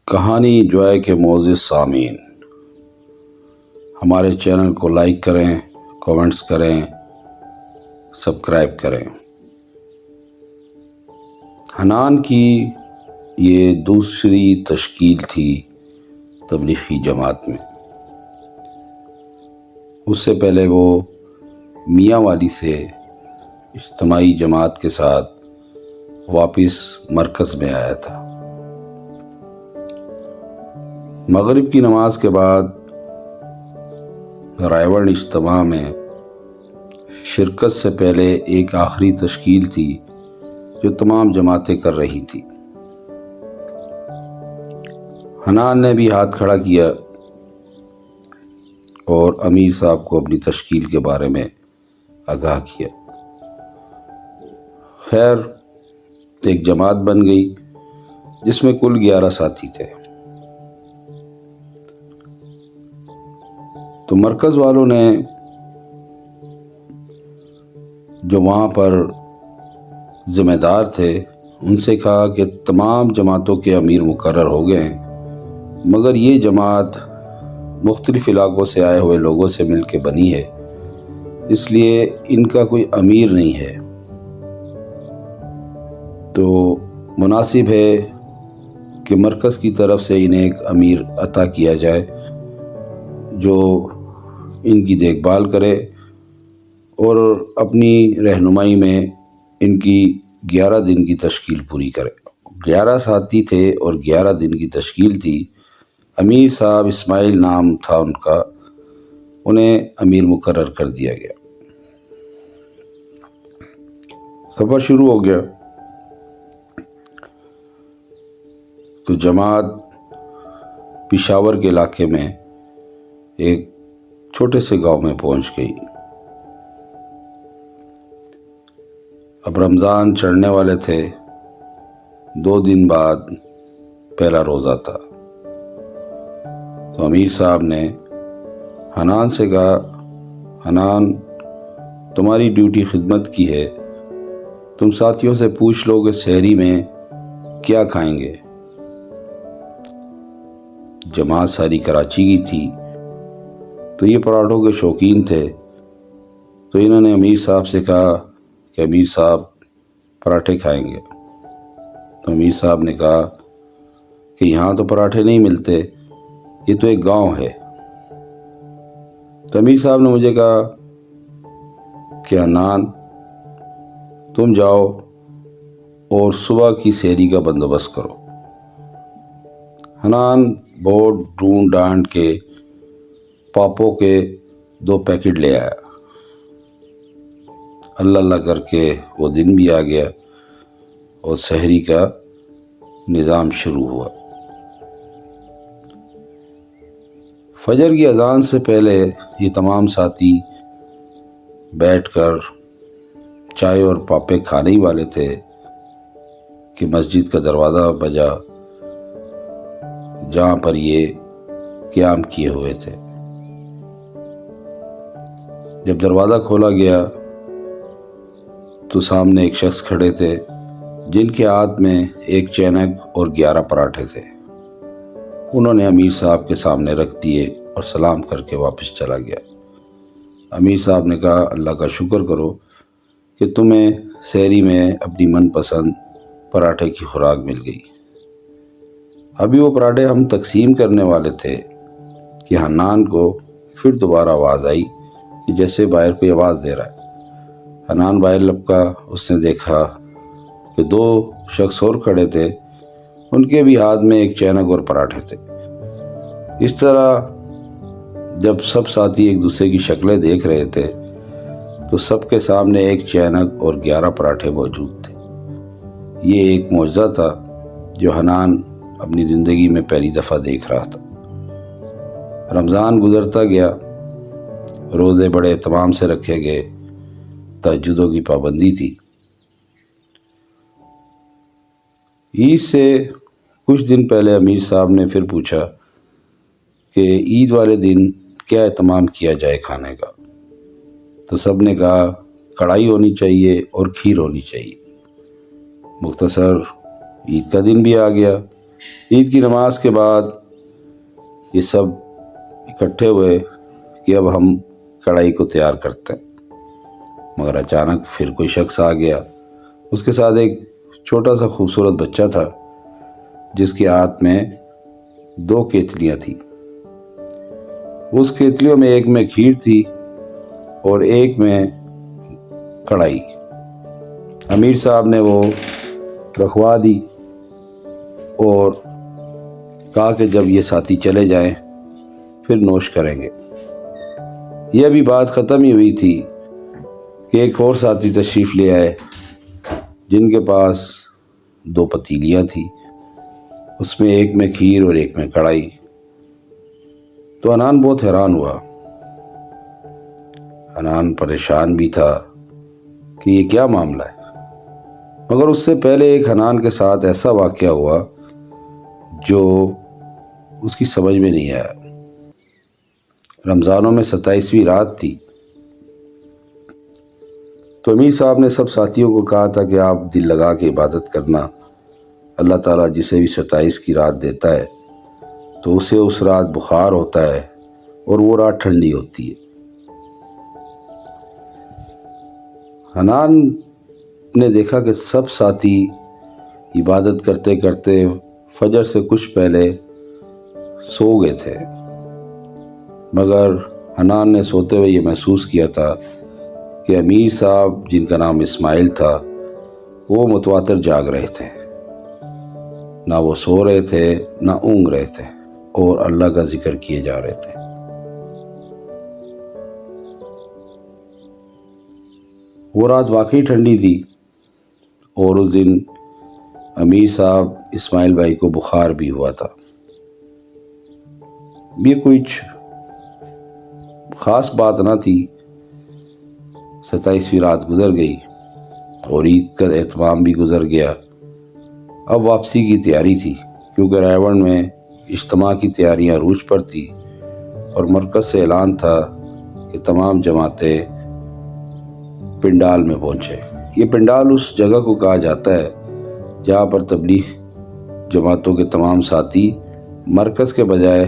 کہانی جوائے کے معزز سامعین، ہمارے چینل کو لائک کریں، کامنٹس کریں، سبسکرائب کریں۔ حنان کی یہ دوسری تشکیل تھی تبلیغی جماعت میں۔ اس سے پہلے وہ میاں والی سے اجتماعی جماعت کے ساتھ واپس مرکز میں آیا تھا۔ مغرب کی نماز کے بعد رائے وڑ اجتماع میں شرکت سے پہلے ایک آخری تشکیل تھی جو تمام جماعتیں کر رہی تھی۔ حنان نے بھی ہاتھ کھڑا کیا اور امیر صاحب کو اپنی تشکیل کے بارے میں آگاہ کیا۔ خیر، ایک جماعت بن گئی جس میں کل 11 ساتھی تھے۔ تو مرکز والوں نے جو وہاں پر ذمہ دار تھے ان سے کہا کہ تمام جماعتوں کے امیر مقرر ہو گئے ہیں، مگر یہ جماعت مختلف علاقوں سے آئے ہوئے لوگوں سے مل کے بنی ہے، اس لیے ان کا کوئی امیر نہیں ہے۔ تو مناسب ہے کہ مرکز کی طرف سے انہیں ایک امیر عطا کیا جائے جو ان کی دیکھ بھال کرے اور اپنی رہنمائی میں ان کی 11 دن کی تشکیل پوری کرے۔ 11 ساتھی تھے اور 11 دن کی تشکیل تھی۔ امیر صاحب اسماعیل نام تھا ان کا، انہیں امیر مقرر کر دیا گیا۔ سفر شروع ہو گیا تو جماعت پشاور کے علاقے میں ایک چھوٹے سے گاؤں میں پہنچ گئی۔ اب رمضان چڑھنے والے تھے، 2 دن بعد پہلا روزہ تھا۔ تو امیر صاحب نے حنان سے کہا، حنان تمہاری ڈیوٹی خدمت کی ہے، تم ساتھیوں سے پوچھ لو کہ سحری میں کیا کھائیں گے۔ جماعت ساری کراچی کی تھی تو یہ پراٹھوں کے شوقین تھے، تو انہوں نے امیر صاحب سے کہا کہ امیر صاحب پراٹھے کھائیں گے۔ تو امیر صاحب نے کہا کہ یہاں تو پراٹھے نہیں ملتے، یہ تو ایک گاؤں ہے۔ تو امیر صاحب نے مجھے کہا کہ حنان تم جاؤ اور صبح کی سحری کا بندوبست کرو۔ حنان بہت ڈھونڈ ڈانڈ کے پاپوں کے 2 پیکٹ لے آیا۔ اللہ اللہ کر کے وہ دن بھی آ گیا اور سحری کا نظام شروع ہوا۔ فجر کی اذان سے پہلے یہ تمام ساتھی بیٹھ کر چائے اور پاپے کھانے ہی والے تھے کہ مسجد کا دروازہ بجا جہاں پر یہ قیام کیے ہوئے تھے۔ جب دروازہ کھولا گیا تو سامنے ایک شخص کھڑے تھے جن کے ہاتھ میں ایک چینک اور 11 پراٹھے تھے۔ انہوں نے امیر صاحب کے سامنے رکھ دیے اور سلام کر کے واپس چلا گیا۔ امیر صاحب نے کہا، اللہ کا شکر کرو کہ تمہیں سحری میں اپنی من پسند پراٹھے کی خوراک مل گئی۔ ابھی وہ پراٹھے ہم تقسیم کرنے والے تھے کہ حنان کو پھر دوبارہ آواز آئی کہ جیسے باہر کوئی آواز دے رہا ہے۔ حنان باہر لپکا، اس نے دیکھا کہ 2 شخص اور کھڑے تھے، ان کے بھی ہاتھ میں ایک چینک اور پراٹھے تھے۔ اس طرح جب سب ساتھی ایک دوسرے کی شکلیں دیکھ رہے تھے تو سب کے سامنے ایک چینک اور 11 پراٹھے موجود تھے۔ یہ ایک معجزہ تھا جو حنان اپنی زندگی میں پہلی دفعہ دیکھ رہا تھا۔ رمضان گزرتا گیا، روزے بڑے اہتمام سے رکھے گئے، تہجدوں کی پابندی تھی۔ عید سے کچھ دن پہلے امیر صاحب نے پھر پوچھا کہ عید والے دن کیا اہتمام کیا جائے کھانے کا۔ تو سب نے کہا کڑھائی ہونی چاہیے اور کھیر ہونی چاہیے۔ مختصر عید کا دن بھی آ گیا، عید کی نماز کے بعد یہ سب اکٹھے ہوئے کہ اب ہم کڑھائی کو تیار کرتے ہیں، مگر اچانک پھر کوئی شخص آ گیا۔ اس کے ساتھ ایک چھوٹا سا خوبصورت بچہ تھا جس کے ہاتھ میں 2 کیتلیاں تھیں۔ اس کیتلیوں میں ایک میں کھیر تھی اور ایک میں کڑھائی۔ امیر صاحب نے وہ رکھوا دی اور کہا کہ جب یہ ساتھی چلے جائیں پھر نوش کریں گے۔ یہ ابھی بات ختم ہی ہوئی تھی کہ ایک اور ساتھی تشریف لے آئے جن کے پاس 2 پتیلیاں تھیں، اس میں ایک میں کھیر اور ایک میں کڑھائی۔ تو حنان بہت حیران ہوا۔ حنان پریشان بھی تھا کہ یہ کیا معاملہ ہے، مگر اس سے پہلے ایک حنان کے ساتھ ایسا واقعہ ہوا جو اس کی سمجھ میں نہیں آیا۔ رمضانوں میں 27ویں رات تھی تو امیر صاحب نے سب ساتھیوں کو کہا تھا کہ آپ دل لگا کے عبادت کرنا، اللہ تعالیٰ جسے بھی 27 کی رات دیتا ہے تو اسے اس رات بخار ہوتا ہے اور وہ رات ٹھنڈی ہوتی ہے۔ حنان نے دیکھا کہ سب ساتھی عبادت کرتے کرتے فجر سے کچھ پہلے سو گئے تھے، مگر حنان نے سوتے ہوئے یہ محسوس کیا تھا کہ امیر صاحب جن کا نام اسماعیل تھا وہ متواتر جاگ رہے تھے، نہ وہ سو رہے تھے نہ اونگ رہے تھے اور اللہ کا ذکر کیے جا رہے تھے۔ وہ رات واقعی ٹھنڈی تھی اور اس دن امیر صاحب اسماعیل بھائی کو بخار بھی ہوا تھا۔ یہ کچھ خاص بات نہ تھی۔ 27ویں رات گزر گئی اور عید کا اہتمام بھی گزر گیا۔ اب واپسی کی تیاری تھی کیونکہ رائے میں اجتماع کی تیاریاں عروج پر تھی اور مرکز سے اعلان تھا کہ تمام جماعتیں پنڈال میں پہنچے۔ یہ پنڈال اس جگہ کو کہا جاتا ہے جہاں پر تبلیغ جماعتوں کے تمام ساتھی مرکز کے بجائے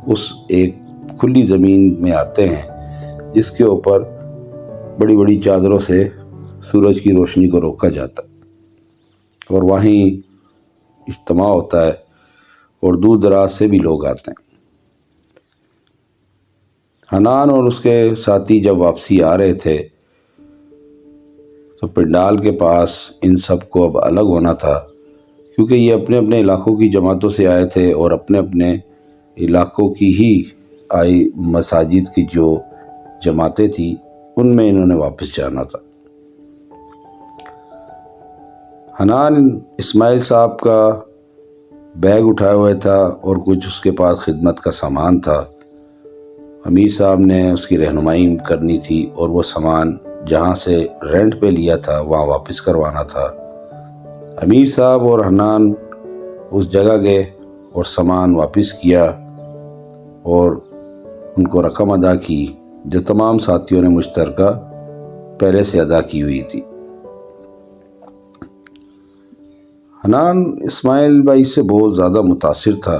اس ایک کھلی زمین میں آتے ہیں جس کے اوپر بڑی بڑی چادروں سے سورج کی روشنی کو روکا جاتا ہے اور وہیں اجتماع ہوتا ہے اور دور دراز سے بھی لوگ آتے ہیں۔ حنان اور اس کے ساتھی جب واپسی آ رہے تھے تو پنڈال کے پاس ان سب کو اب الگ ہونا تھا کیونکہ یہ اپنے اپنے علاقوں کی جماعتوں سے آئے تھے اور اپنے اپنے علاقوں کی ہی آئی مساجد کی جو جماعتیں تھیں ان میں انہوں نے واپس جانا تھا۔ حنان اسماعیل صاحب کا بیگ اٹھائے ہوئے تھا اور کچھ اس کے پاس خدمت کا سامان تھا۔ امیر صاحب نے اس کی رہنمائی کرنی تھی اور وہ سامان جہاں سے رینٹ پہ لیا تھا وہاں واپس کروانا تھا۔ امیر صاحب اور حنان اس جگہ گئے اور سامان واپس کیا اور ان کو رقم ادا کی جو تمام ساتھیوں نے مشترکہ پہلے سے ادا کی ہوئی تھی۔ حنان اسماعیل بھائی سے بہت زیادہ متاثر تھا۔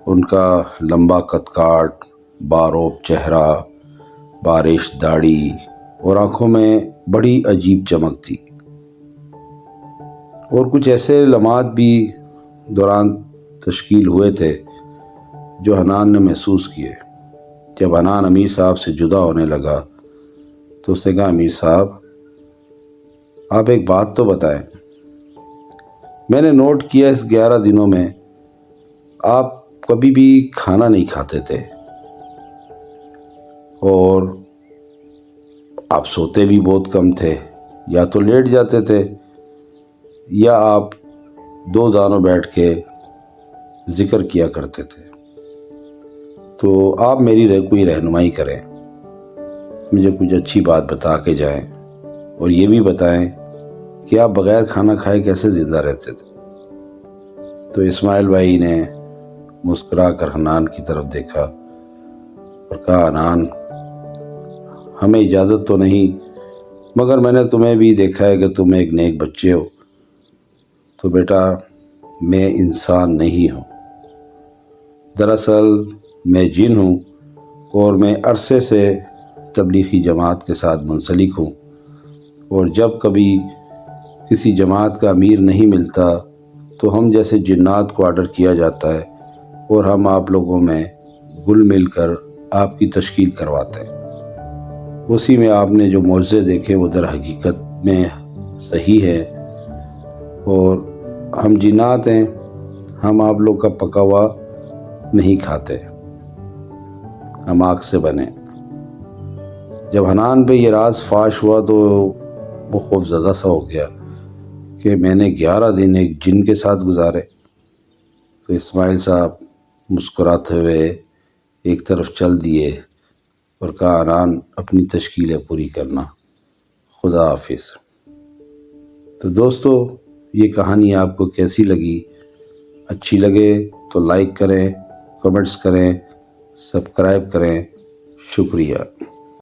ان کا لمبا قد کاٹ، باروب چہرہ، بارش داڑھی اور آنکھوں میں بڑی عجیب چمک تھی، اور کچھ ایسے لمحات بھی دوران تشکیل ہوئے تھے جو حنان نے محسوس کیے۔ جب حنان امیر صاحب سے جدا ہونے لگا تو اس نے کہا، امیر صاحب آپ ایک بات تو بتائیں، میں نے نوٹ کیا اس 11 دنوں میں آپ کبھی بھی کھانا نہیں کھاتے تھے اور آپ سوتے بھی بہت کم تھے، یا تو لیٹ جاتے تھے یا آپ 2 زانوں بیٹھ کے ذکر کیا کرتے تھے۔ تو آپ میری کوئی رہنمائی کریں، مجھے کچھ اچھی بات بتا کے جائیں اور یہ بھی بتائیں کہ آپ بغیر کھانا کھائے کیسے زندہ رہتے تھے۔ تو اسماعیل بھائی نے مسکرا کر حنان کی طرف دیکھا اور کہا، حنان ہمیں اجازت تو نہیں، مگر میں نے تمہیں بھی دیکھا ہے کہ تم ایک نیک بچے ہو، تو بیٹا میں انسان نہیں ہوں، دراصل میں جن ہوں اور میں عرصے سے تبلیغی جماعت کے ساتھ منسلک ہوں، اور جب کبھی کسی جماعت کا امیر نہیں ملتا تو ہم جیسے جنات کو آرڈر کیا جاتا ہے اور ہم آپ لوگوں میں گل مل کر آپ کی تشکیل کرواتے ہیں۔ اسی میں آپ نے جو معجزے دیکھے وہ در حقیقت میں صحیح ہے، اور ہم جنات ہیں، ہم آپ لوگ کا پکا ہوا نہیں کھاتے، ہم آگ سے بنے۔ جب حنان پہ یہ راز فاش ہوا تو وہ خوف زدہ سا ہو گیا کہ میں نے 11 دن ایک جن کے ساتھ گزارے۔ تو اسماعیل صاحب مسکراتے ہوئے ایک طرف چل دیے اور کہا حنان اپنی تشکیلیں پوری کرنا، خدا حافظ۔ تو دوستو یہ کہانی آپ کو کیسی لگی؟ اچھی لگے تو لائک کریں، کمنٹس کریں، سبسکرائب کریں، شکریہ۔